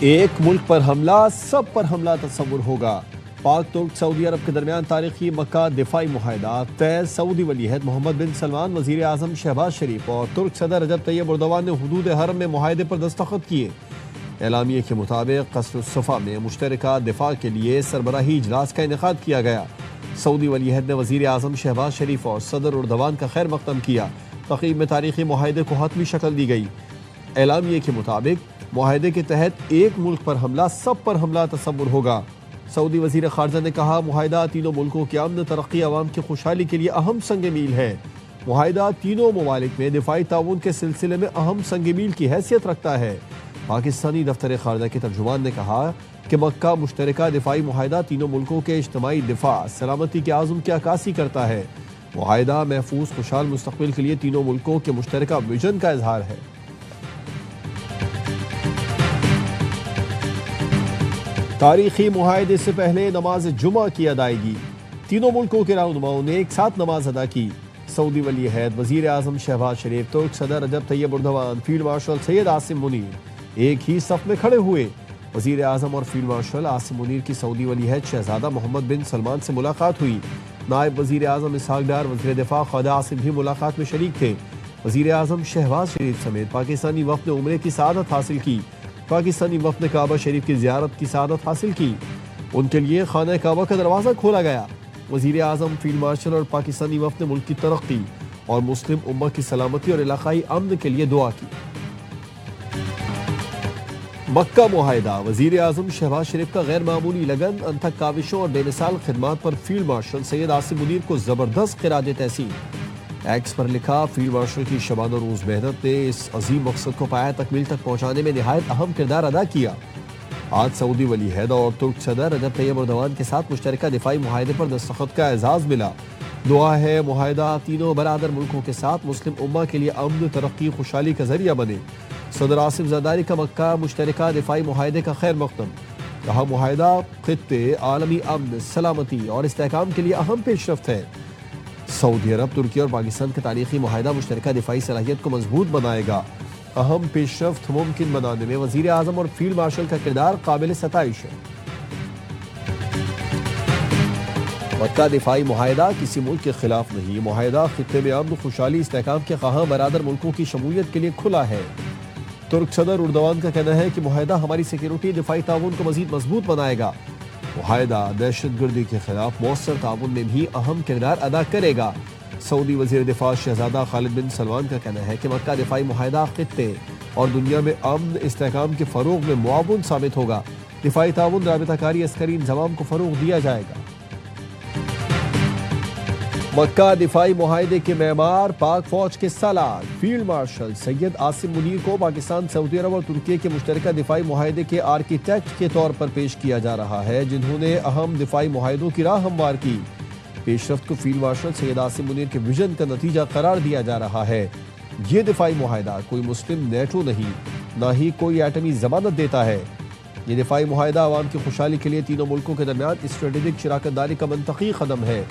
एक मुल्क पर हमला, सब पर हमला तस्वुर होगा। पाक तुर्क सऊदी अरब के दरमियान तारीखी मक्का दिफाई मुआहदा तय। सऊदी वली अहद मोहम्मद बिन सलमान, वजीर आजम शहबाज शरीफ और तुर्क सदर रजब तैयब एर्दोगान ने हुदूद हरम में मुआहदे पर दस्तखत किए। एलामिये के मुताबिक कसर-उस-सफ़ा में मुश्तरका दिफा के लिए सरबराही इजलास का इनेकाद किया गया। सऊदी वली अहद ने वजीर आजम शहबाज शरीफ और सदर एर्दोगान का खैर मकदम किया। तक़रीब में तारीखी मुआहदे को हतमी शक्ल दी गई। एलामिये के मुताबिक मुआहदे के तहत एक मुल्क पर हमला, सब पर हमला तस्वुर होगा। सऊदी वजीर खारजा ने कहा, मुआहदा तीनों मुल्कों की अमन तरक्की अवाम की खुशहाली के लिए अहम संग मील है। मुआहदा तीनों ममालिक में दिफाई ताउन के सिलसिले में अहम संग मील की हैसियत रखता है। पाकिस्तानी दफ्तर खारजा के तर्जुमान ने कहा कि मक्का मुश्तरका दिफाई मुआहदा तीनों मुल्कों के इज्तमाई दिफा सलामती के आज़म की अक्कासी करता है। मुआहदा महफूज खुशहाल मुस्तक़बिल के लिए तीनों मुल्कों के मुश्तरका विजन का इजहार है। तारीखी मुआहदे से पहले नमाज जुमा की अदायगी। तीनों मुल्कों के रहनुमाओं ने एक साथ नमाज अदा की। सऊदी वली अहद, वजीर आजम शहबाज शरीफ, तुर्क सदर Recep Tayyip Erdogan, field marshal Syed Asim Munir एक ही सफ में खड़े हुए। वजीर आजम और फील्ड मार्शल आसिम मुनीर की सऊदी वली अहद शहजादा मोहम्मद बिन सलमान से मुलाकात हुई। नायब वजीर आजम इसहाक डार, वजीर दिफा ख्वाजा आसिम भी मुलाकात में शरीक थे। वजीर आजम शहबाज शरीफ समेत पाकिस्तानी वफ़द ने उम्रे की सआदत हासिल की। पाकिस्तानी वफ़द ने काबा शरीफ की ज़ियारत की सआदत हासिल की। उनके लिए खाना काबा का दरवाज़ा खोला गया। वज़ीर आज़म, फील्ड मार्शल और पाकिस्तानी वफ़द ने मुल्क की तरक्की और मुस्लिम उम्मा की सलामती और इलाकाई अमन के लिए दुआ की। मक्का मुआहदा। वज़ीर आज़म शहबाज शरीफ का गैर मामूली लगन, अनथक काविशों और बेमिसाल खिदमात पर फील्ड मार्शल सैयद आसिम मुनीर को ज़बरदस्त ख़िराज तहसीन। एक्स पर लिखा, फील्ड मार्शल की शबानो रोज़ मेहनत ने इस अजीम मकसद को पाया तकमील तक पहुँचाने में नहायत अहम किरदार अदा किया। आज सऊदी वली अहद और तुर्क सदर रजब तैयब एर्दोगान के साथ मुश्तरका दिफाई मुआहदे पर दस्तखत का एजाज़ मिला। दुआ है मुआहदा तीनों बरादर मुल्कों के साथ मुस्लिम उम्मा के लिए अमन, तरक्की, खुशहाली का जरिया बने। सदर आसिफ ज़रदारी का मक्का मुश्तरका दिफाई मुआहदे का खैर मकदम। कहा, मुआहदा खित्ते, आलमी अमन, सलामती और इस्तेहकाम के लिए अहम पेशरफ्त है। सऊदी अरब, तुर्की और पाकिस्तान का तारीखी मुआहदा मुश्तरका दिफाई सलाहियत को मजबूत बनाएगा। अहम पेशरफ्त मुमकिन बनाने में वज़ीर आज़म और फील्ड मार्शल का किरदार काबिल सताइश है। मक्का दिफाई मुआहदा किसी मुल्क के खिलाफ नहीं। मुआहदा खित्ते में अमन, खुशहाली, इस्तेहकाम के ख़्वाह बरादर मुल्कों की शमूलियत के लिए खुला है। तुर्क सदर एर्दोगान का कहना है कि मुआहदा हमारी सिक्योरिटी, दिफाई ताउन को मजीद मजबूत बनाएगा। मुआहदा दहशतगर्दी के खिलाफ मौसर ताउन में भी अहम किरदार अदा करेगा। सऊदी वज़ीर दिफा शहजादा खालिद बिन सलमान का कहना है कि मक्का दिफाई मुआहदा खित्ते और दुनिया में अमन, इस्तेहकाम के फ़रोग में मुआवन साबित होगा। दिफाई ताउन, राबिताकारी, अस्करी इंज़माम को फ़रोग दिया जाएगा। मक्का दिफाई मुआहदे के मेमार पाक फौज के सालार फील्ड मार्शल सैयद आसिम मुनीर को पाकिस्तान, सऊदी अरब और तुर्की के मुश्तरका दिफाई मुआहदे के आर्किटेक्ट के तौर पर पेश किया जा रहा है, जिन्होंने अहम दिफाई मुआहदों की राह हमवार की। पेशरफ्त को फील्ड मार्शल सैयद आसिम मुनीर के विजन का नतीजा करार दिया जा रहा है। ये दिफाई मुआहदा कोई मुस्लिम नेटो नहीं, ना ही कोई एटमी जमानत देता है। ये दिफाई मुआहदा अवाम की खुशहाली के लिए तीनों मुल्कों के दरमियान स्ट्रेटेजिक शराकतदारी का मंतकी कदम है।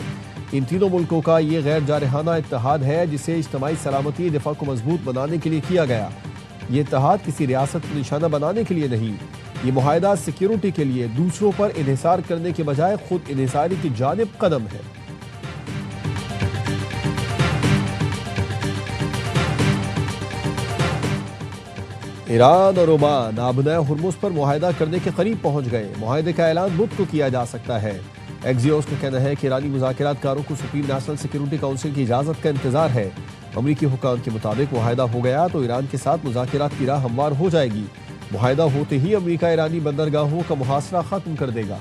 इन तीनों मुल्कों का ये गैर जारहाना इत्तेहाद है, जिसे इज्तमाई सलामती दिफा को मजबूत बनाने के लिए किया गया। ये इत्तेहाद किसी रियासत को निशाना बनाने के लिए नहीं। ये मुआहदा सिक्योरिटी के लिए दूसरों पर इन्हिसार करने के बजाय खुद इन्हिसारी की जानिब कदम है। ईरान और ओमान आबनाए हुर्मुज पर मुआहदा करने के करीब पहुंच गए। मुआहदे का ऐलान बुध को किया जा सकता है। एक्सियोस का कहना है कि ईरानी मुज़ाकिरातकारों को सुप्रीम नेशनल सिक्योरिटी काउंसिल की इजाज़त का इंतजार है। अमरीकी हुकाम के मुताबिक मुआहदा हो गया तो ईरान के साथ मुज़ाकिरात की राह हमवार हो जाएगी। मुआहदा होते ही अमरीका ईरानी बंदरगाहों का मुहासरा खत्म कर देगा।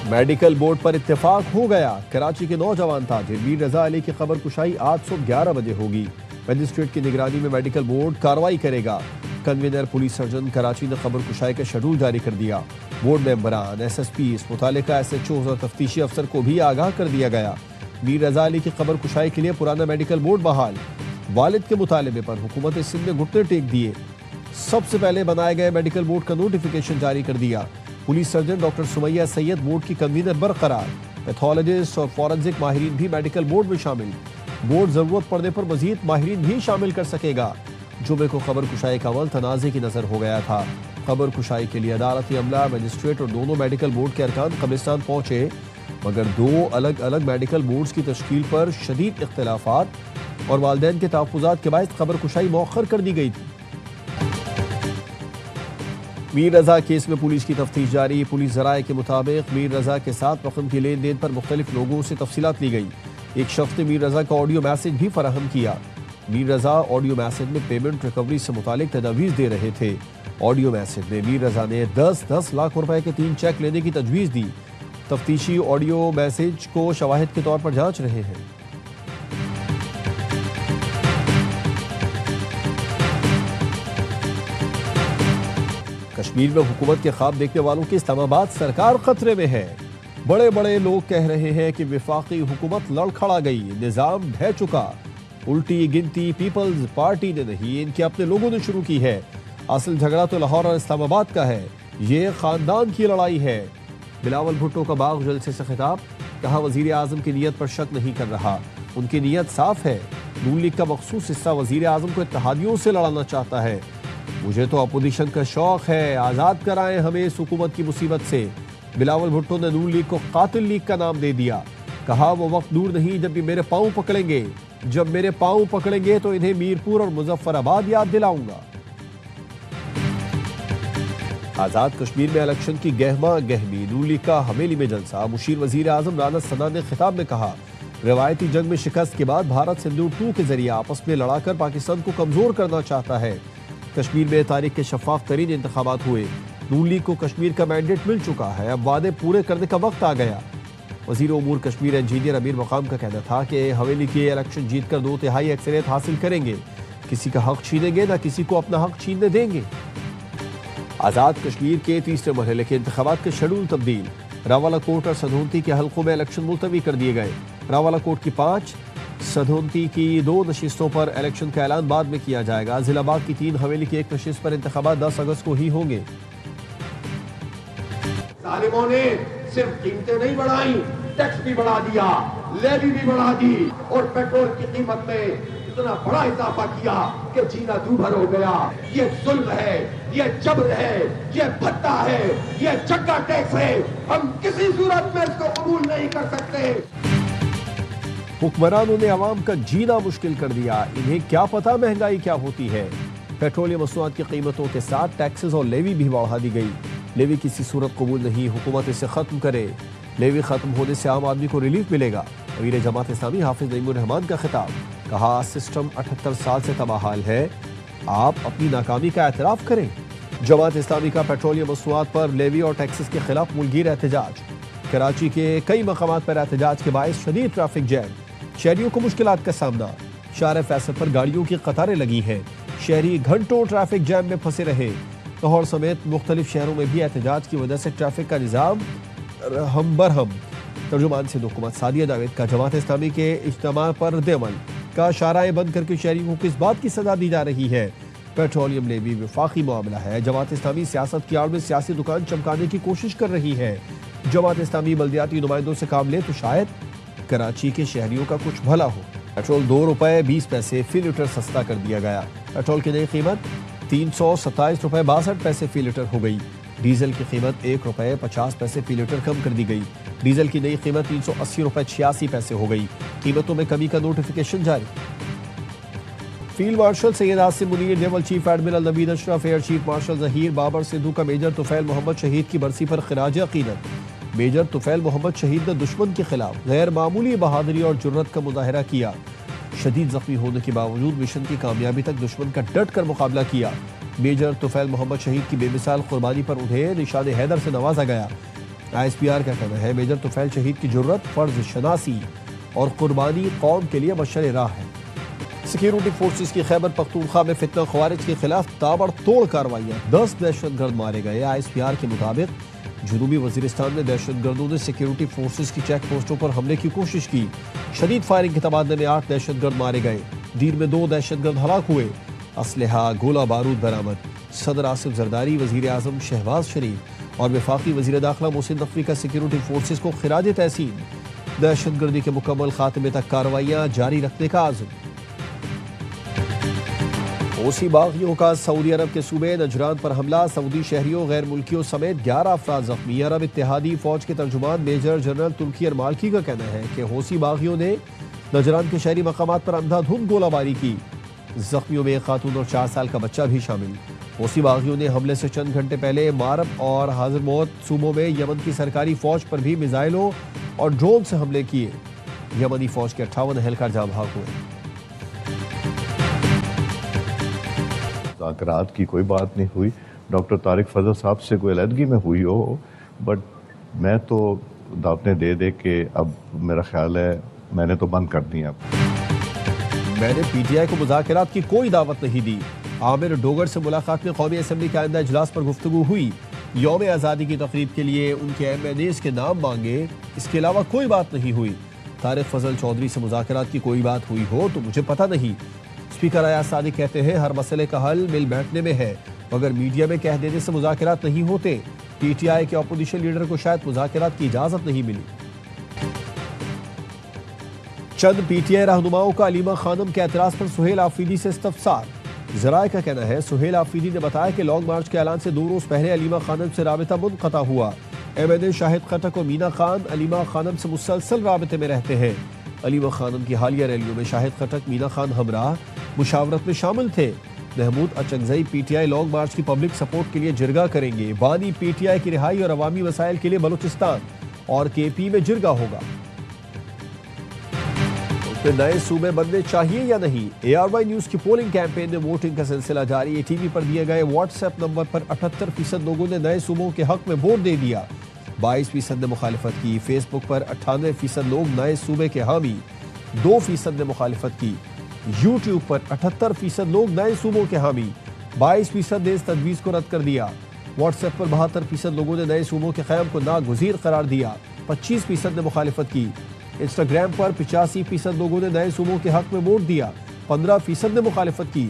मेडिकल बोर्ड पर इत्तेफाक हो गया। कराची के नौजवान ताजिर मीर रजा अली की खबर कुशाई आज सुबह 11 बजे होगी। मजिस्ट्रेट की निगरानी में मेडिकल बोर्ड कार्रवाई करेगा। कन्वीनर पुलिस सर्जन कराची ने खबर कुशाई का शेड्यूल जारी कर दिया। बोर्ड मेंबरान, SSP, मुतालिका SHOs और तफ्तीशी अफसर को भी आगाह कर दिया गया। मीर रजा अली की खबर कुशाई के लिए पुराना मेडिकल बोर्ड बहाल। वालिद के मुतालबे पर हुकूमत सिंध ने घुटने टेक दिए। सबसे पहले बनाए गए मेडिकल बोर्ड का नोटिफिकेशन जारी कर दिया। Police surgeon doctor Sumaiya Syed board की कन्वीनर बरकरार। पैथोलॉजिस्ट और फॉरेंसिक माहिरीन भी मेडिकल बोर्ड में शामिल। बोर्ड जरूरत पड़ने पर मजीद माहिरीन भी शामिल कर सकेगा। जुमे को खबर कुशाई का अमल तनाज़े की नजर हो गया था। खबर कुशाई के लिए अदालती अमला, मजिस्ट्रेट और दोनों मेडिकल बोर्ड के अरकान कब्रिस्तान पहुंचे, मगर दो अलग अलग मेडिकल बोर्ड्स की तश्कील पर शदीद इख्तिलाफात और वालिदैन के तहफ़्फ़ुज़ात के बायस खबर कुशाई मौखर कर दी गई थी। मीर रजा केस में पुलिस की तफ्तीश जारी। पुलिस ज़राए के मुताबिक मीर रजा के साथ रकम की लेन देन पर मुख्तलिफ लोगों से तफसीलात ली गई। एक शख्स ने मीर रजा का ऑडियो मैसेज भी फराहम किया। मीर रजा ऑडियो मैसेज में पेमेंट रिकवरी से मुतालिक तजवीज़ दे रहे थे। ऑडियो मैसेज में मीर रजा ने 10-10 लाख रुपए के 3 चेक लेने की तजवीज़ दी। तफ्तीशी ऑडियो मैसेज को शवाहिद के तौर पर जांच रहे हैं। कश्मीर में हुकूमत के ख्वाब देखने वालों की इस्लामाबाद सरकार खतरे में है। बड़े बड़े लोग कह रहे हैं कि विफाकी हुकूमत लड़खड़ा गई, निजाम ढह चुका। उल्टी गिनती पीपल्स पार्टी ने नहीं, इनके अपने लोगों ने शुरू की है। असल झगड़ा तो लाहौर और इस्लामाबाद का है, ये खानदान की लड़ाई है। बिलावल भुट्टो का बाग जलसे से खिताब, कहा वजीर आजम की नीयत पर शक नहीं कर रहा, उनकी नीयत साफ है। नून लीग का मखसूस हिस्सा वजीर आजम को इत्तेहादियों से लड़ाना चाहता है। मुझे तो अपोजिशन का शौक है, आज़ाद कराएं हमें इस हुकूमत की मुसीबत से। बिलावल भुट्टो ने नून लीग को कातिल लीग का नाम दे दिया। कहा वो वक्त दूर नहीं जब ये मेरे पाँव पकड़ेंगे, जब मेरे पाँव पकड़ेंगे तो इन्हें मीरपुर और मुजफ्फराबाद याद दिलाऊंगा। आजाद कश्मीर में इलेक्शन की गहमा गहमी, नून लीग का हवेली में जलसा। मुशीर वजीर आजम राना सना ने खिताब में कहा, रवायती जंग में शिकस्त के बाद भारत सिंदूर 2 के जरिए आपस में लड़ाकर पाकिस्तान को कमजोर करना चाहता है। कश्मीर में तारीख के शफाफ तरीन इंतखाबात हुए। नून लीग को कश्मीर का मैंडेट मिल चुका है, अब वादे पूरे करने का वक्त आ गया। वजीर उमूर कश्मीर इंजीनियर अमीर मकाम का कहना था कि हवेली के इलेक्शन जीतकर 2/3 अक्सरियत हासिल करेंगे। किसी का हक छीनेंगे ना किसी को अपना हक छीनने देंगे। आजाद कश्मीर के तीसरे मरहले के इंतखाबात के शेड्यूल तब्दील। रावलाकोट और सधोंती के हलकों में इलेक्शन मुलतवी कर दिए गए। रावलाकोट की 5, सधोंती की 2 नशिस्तों पर इलेक्शन का ऐलान बाद में किया जाएगा। जिलाबाग की 3, हवेली की 1 नशिस्त पर इंतखाबात 10 अगस्त को ही होंगे। जालिमों ने सिर्फ कीमतें नहीं बढ़ाई, टैक्स भी बढ़ा दिया, लेवी भी बढ़ा दी और पेट्रोल की कीमत में इतना बड़ा इजाफा किया कि जीना दूभर हो गया। ये जुल्म है, ये जबर है, ये भत्ता है, ये चक्का टैक्स है। हम किसी सूरत में इसको कबूल नहीं कर सकते। हुक्मरानों ने अवाम का जीना मुश्किल कर दिया, इन्हें क्या पता महंगाई क्या होती है। पेट्रोलियम मसनूआत की कीमतों के साथ टैक्सेस और लेवी भी बढ़ा दी गई। लेवी किसी सूरत कबूल नहीं, हुकूमत इसे खत्म करे। लेवी खत्म होने से आम आदमी को रिलीफ मिलेगा। अमीर जमात इस्लामी हाफिज नईमुर रहमान का खिताब, कहा सिस्टम 78 साल से तबाहाल है, आप अपनी नाकामी का एतराफ करें। जमात इस्लामी का पेट्रोलियम मसनूआत पर लेवी और टैक्सेस के खिलाफ मुलगीर एहतजाज। कराची के कई मकामात पर एहतजाज के बायस शदीद ट्रैफिक जैम, शहरियों को मुश्किलात का सामना। शार फैसल पर गाड़ियों की कतारें लगी हैं, शहरी घंटों ट्रैफिक जैम में फंसे रहे। लाहौर समेत मुख्तलिफ शहरों में भी एहतजाज की वजह से ट्रैफिक का निज़ाम हम बरहम। तर्जुमान से हुकूमत सादिया जावेद का जमात इस्लामी के इज्तिमा पर रद्द-ए-अमल का शाराए बंद करके शहरियों को किस बात की सजा दी जा रही है। पेट्रोलियम लेवी विफाकी मामला है, जमात इस्लामी सियासत की आड़ में सियासी दुकान चमकाने की कोशिश कर रही है। जमात इस्लामी बल्दियाती नुमाइंदों से काम ले तो शायद कराची के शहरियों का कुछ भला हो। पेट्रोल 2 रुपए 20 पैसे फी लीटर सस्ता कर दिया गया। पेट्रोल की नई कीमत 327 रुपए 62 पैसे फी लीटर हो गई। डीजल की कीमत 1 रुपए 50 पैसे फी लीटर कम कर दी गई। डीजल की नई कीमत 380 रुपए 86 पैसे हो गई। कीमतों में कमी का नोटिफिकेशन जारी। Field marshal Syed Asim Munir, naval chief admiral Naveed Ashraf, air chief marshal Zaheer Babar Sidhu का मेजर तुफैल मोहम्मद शहीद की बरसी पर खिराज अकीदत। मेजर तुफैल मोहम्मद शहीद ने दुश्मन के खिलाफ गैर मामूली बहादुरी और जुर्रत का मुजाहरा किया। शदीद जख्मी होने के बावजूद मिशन की कामयाबी तक दुश्मन का डट कर मुकाबला किया। मेजर तुफैल मोहम्मद शहीद की बेमिसाल कुर्बानी पर उन्हें निशान हैदर से नवाजा गया। ISPR का कहना है मेजर तुफैल शहीद की जुर्रत, फर्ज शनासी और कुर्बानी कौम के लिए मशअल राह है। सिक्योरिटी फोर्सेस की खैबर पख्तूनख्वा में फितना खवारिज के खिलाफ ताबड़तोड़ कार्रवाइयाँ, 10 दहशतगर्द मारे गए। ISPR के मुताबिक जनूबी वजीरिस्तान में दहशतगर्दों ने सिक्योरिटी फोर्सेस की चेक पोस्टों पर हमले की कोशिश की। शदीद फायरिंग के तबादले में 8 दहशतगर्द मारे गए। दीर में 2 दहशतगर्द हलाक हुए। असलहा गोला बारूद बरामद। सदर आसिफ जरदारी, वजीर आजम शहबाज शरीफ और वफाकी वज़ीर दाखिला मोहसिन नकवी का सिक्योरिटी फोर्सेस को खिराज तहसीन। दहशतगर्दी के मुकम्मल खात्मे तक कार्रवाइयाँ जारी रखने का आज़म। हौसी बागियों का सऊदी अरब के सूबे नजरान पर हमला, सऊदी शहरियों गैर मुल्कियों समेत 11 अफराद जख्मी। अरब इत्तेहादी फौज के तर्जुमान मेजर जनरल तुर्की अरमालकी का कहना है कि हौसी बागियों ने नजरान के शहरी मकामात पर अंधाधुंध गोलाबारी की। जख्मियों में एक खातून और 4 साल का बच्चा भी शामिल। हौसी बागियों ने हमले से चंद घंटे पहले मारब और हाजरमौत सूबों में यमन की सरकारी फौज पर भी मिसाइलों और ड्रोन से हमले किए। यमनी फौज के 58 एहलकार जाँ भाग हुए। मुज़ाकरात की कोई बात नहीं हुई। डॉक्टर तारिक फजल साहब से कोई अलहदगी में हुई हो, बट मैं तो दावतें दे के अब मेरा ख्याल है मैंने तो बंद कर दी। अब मैंने पीटीआई को मुज़ाकरात की कोई दावत नहीं दी। आमिर डोगर से मुलाकात में कौमी असम्बली के आइंदा इजलास पर गुफ्तगू हुई। यौम आज़ादी की तकरीब के लिए उनके MNAs के नाम मांगे, इसके अलावा कोई बात नहीं हुई। तारिक फजल चौधरी से मुज़ाकरात की कोई बात हुई हो तो मुझे पता नहीं। स्पीकर अयाज सादिक कहते हैं हर मसले का हल मिल बैठने में है, मगर मीडिया में कह देने से मुज़ाकरात नहीं होते। पीटीआई के अपोजिशन लीडर को शायद मुज़ाकरात की इजाजत नहीं मिली। चंद पीटीआई रहनुमाओं का अलीमा खानम के एतराज़ पर सुहेल आफरीदी से इस्तफसार। ज़राए का कहना है सुहेल आफरीदी ने बताया कि लॉन्ग मार्च के ऐलान से 2 रोज़ पहले अलीमा खानम से राबिता मुनक़ता हुआ। MNA शाहिद खटक और मीना खान अलीमा खानम से मुसलसल राबिते में रहते हैं। अलीमा खानम की हालिया रैलियों में शाहिद खटक मीना खान हमराह मुशावरत में शामिल थे। महमूद अचकजई पीटीआई लॉन्ग मार्च की पब्लिक सपोर्ट के लिए जिरगा करेंगे। बानी पीटीआई की रिहाई और अवामी वसाइल के लिए बलूचिस्तान और KP में जिरगा होगा। नए सूबे बनने चाहिए या नहीं, ARY न्यूज की पोलिंग कैंपेन में वोटिंग का सिलसिला जारी है। टीवी पर दिए गए व्हाट्सएप नंबर पर 78% लोगों ने नए सूबों के हक में वोट दे दिया। 22% ने मुखालिफत की। फेसबुक पर 98% लोग नए सूबे के हामी, 2% ने मुखालिफत की। यूट्यूब पर 78% लोग नए सूबों के हामी, 22% ने इस तजवीज़ को रद्द कर दिया। व्हाट्सएप पर 72% लोगों ने नए सूबों के क़याम को नागुज़ीर करार दिया। 25% ने मुखालिफत की। इंस्टाग्राम पर 85% लोगों ने नए सूबों के हक में वोट दिया। 15% ने मुखालिफत की।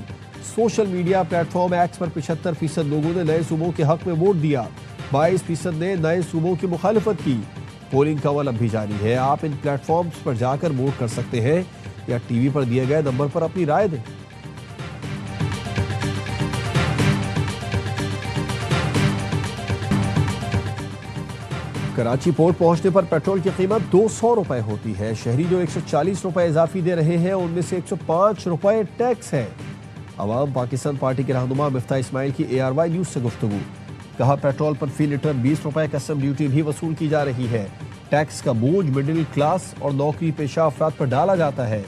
सोशल मीडिया प्लेटफॉर्म एक्स पर 75% लोगों ने नए सूबों के हक में वोट दिया। 22% ने नए सूबों की मुखालिफत की। पोलिंग का अमल अब भी जारी है। आप इन प्लेटफॉर्म्स पर जाकर वोट कर सकते हैं या टीवी पर दिए गए नंबर पर अपनी राय दें। कराची पोर्ट पहुंचने पर पेट्रोल की कीमत 200 रुपए होती है। शहरी जो 140 रुपए इजाफी दे रहे हैं उनमें से 105 रुपए टैक्स है। अवाम पाकिस्तान पार्टी के रहनुमा मिफ्ता इस्माइल की ARY न्यूज से गुफ्तगू। कहा पेट्रोल पर फी लीटर 20 रुपए कस्टम ड्यूटी भी वसूल की जा रही है। टैक्स का बोझ मिडिल क्लास और नौकरी पेशा अफराद पर डाला जाता है।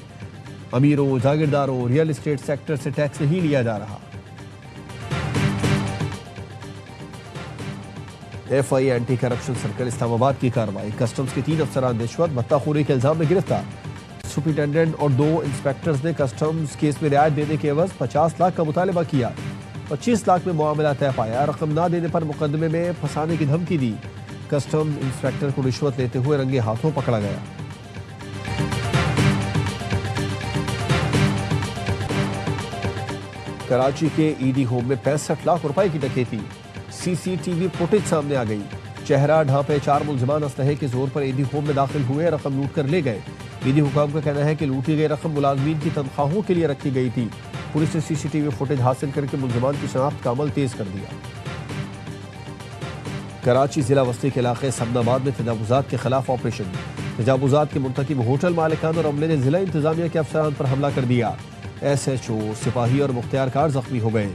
अमीरों, जागीरदारों, रियल एस्टेट सेक्टर से टैक्स नहीं लिया जा रहा। FI anti corruption circle Islamabad की कार्रवाई। कस्टम्स के 3 अफसरान रिश्वत भत्ताखोरी के इल्जाम में गिरफ्तार। सुपरिटेंडेंट और 2 इंस्पेक्टर्स ने कस्टम्स केस में रियायत देने के एवज 50 लाख का मुतालबा किया। 25 लाख में मामला तय पाया। रकम ना देने पर मुकदमे में फंसाने की धमकी दी। कस्टम्स इंस्पेक्टर को रिश्वत लेते हुए रंगे हाथों पकड़ा गया। कराची के ED होम में 65 लाख रुपए की डकैती। CCTV फुटेज सामने आ गई। चेहरा ढांपे 4 मुलजिमान असलहे के जोर पर ED होम में दाखिल हुए, रकम लूट कर ले गए। ED हुकाम का कहना है कि लूटी गई रकम मुलाजमीन की तनख्वाहों के लिए रखी गई थी। पुलिस ने CCTV फुटेज हासिल करके मुलजिमान की शनाख्त का अमल तेज कर दिया। कराची जिला वस्ती के इलाके सबनाबाद में तजावुजात के खिलाफ ऑपरेशन। तजावुजात के मुर्तकिब होटल मालिकान और अमले ने जिला इंतजामिया के अफसरान पर हमला कर दिया। SHO, सिपाही और मुख्तियारकार जख्मी हो गए।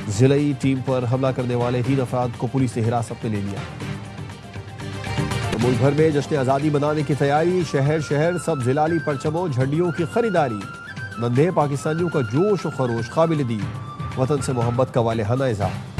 जिलाई टीम पर हमला करने वाले 3 अफराद को पुलिस ने हिरासत में ले लिया। तो मुल्क भर में जश्न आज़ादी मनाने की तैयारी। शहर शहर सब जिलाली परचमों झंडियों की खरीदारी। नन्हे पाकिस्तानियों का जोश और खरोश काबिल दी। वतन से मोहब्बत का वाले हना इज़हार।